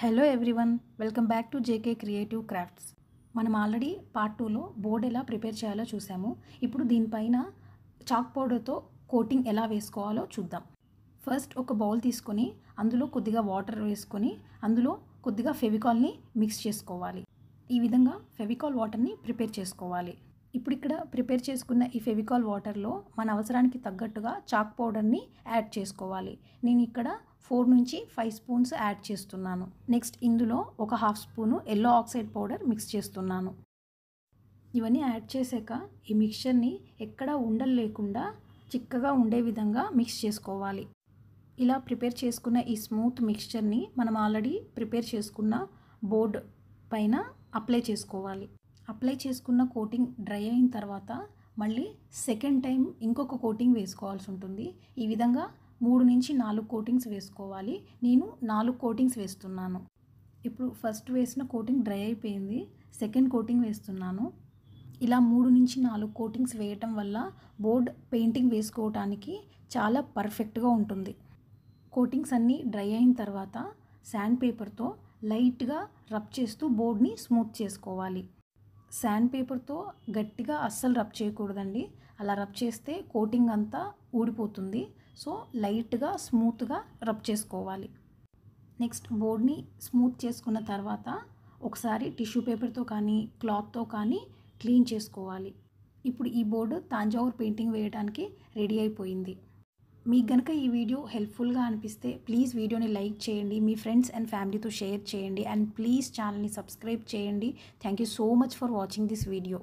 Hello everyone, welcome back to JK creative crafts. మనం already part 2లో board ఎలా prepare చేయాలో చూసాము. ఇప్పుడు దీనిపైన చాక్ పౌడర్తో కోటింగ్ ఎలా వేసుకోవాలో చూద్దాం. ఫస్ట్ ఒక బౌల్ తీసుకొని అందులో కొద్దిగా వాటర్ వేసుకొని అందులో కొద్దిగా ఫెవికాల్ని మిక్స్ చేసుకోవాలి. ఈ విధంగా ఫెవికాల్ వాటర్ని ప్రిపేర్ చేసుకోవాలి. ఇప్పుడు ఇక్కడ ప్రిపేర్ చేసుకున్న ఈ ఫెవికాల్ వాటర్లో మన అవసరానికి తగ్గట్టుగా చాక్ పౌడర్ని యాడ్ చేసుకోవాలి. నేను ఇక్కడ 4 నుంచి 5 స్పూన్స్ యాడ్ చేస్తున్నాను. నెక్స్ట్ ఇందులో ఒక half spoon yellow oxide powder mix చేస్తున్నాను. ఇవన్నీ యాడ్ చేశాక ఈ మిక్చర్ని ఎక్కడా ఉండలు లేకుండా చిక్కగా ఉండే విధంగా మిక్స్ చేసుకోవాలి. ఇలా ప్రిపేర్ చేసుకున్న ఈ స్మూత్ మిక్చర్ని మనం ఆల్రెడీ ప్రిపేర్ చేసుకున్న బోర్డ్ పైన అప్లై చేసుకోవాలి. అప్లై చేసుకున్న కోటింగ్ డ్రై అయిన తర్వాత మళ్ళీ సెకండ్ టైం ఇంకొక కోటింగ్ వేసుకోవాల్సి ఉంటుంది. ఈ విధంగా 3 నుంచి 4 కోటింగ్స్ వేసుకోవాలి. నేను 4 కోటింగ్స్ వేస్తున్నాను. ఇప్పుడు ఫస్ట్ వేసిన కోటింగ్ డ్రై అయిపోయింది. సెకండ్ కోటింగ్ వేస్తున్నాను. ఇలా 3 నుంచి 4 కోటింగ్స్ వేయటం వల్ల బోర్డ్ పెయింటింగ్ వేసుకోవటానికి చాలా పర్ఫెక్ట్గా ఉంటుంది. కోటింగ్స్ అన్నీ డ్రై అయిన తర్వాత శాండ్ పేపర్తో లైట్గా రబ్ చేస్తూ బోర్డ్ని స్మూత్ చేసుకోవాలి. శాండ్ పేపర్తో గట్టిగా అస్సలు రబ్ చేయకూడదండి. అలా రబ్ చేస్తే కోటింగ్ అంతా ఊడిపోతుంది. సో లైట్గా స్మూత్గా రబ్ చేసుకోవాలి. నెక్స్ట్ బోర్డ్ని స్మూత్ చేసుకున్న తర్వాత ఒకసారి టిష్యూ పేపర్తో కానీ క్లాత్తో కానీ క్లీన్ చేసుకోవాలి. ఇప్పుడు ఈ బోర్డు తాంజావూర్ పెయింటింగ్ వేయడానికి రెడీ అయిపోయింది. మీకు గనుక ఈ వీడియో హెల్ప్ఫుల్గా అనిపిస్తే ప్లీజ్ వీడియోని లైక్ చేయండి, మీ ఫ్రెండ్స్ అండ్ ఫ్యామిలీతో షేర్ చేయండి, అండ్ ప్లీజ్ ఛానల్ని సబ్స్క్రైబ్ చేయండి. Thank you so much for watching this video.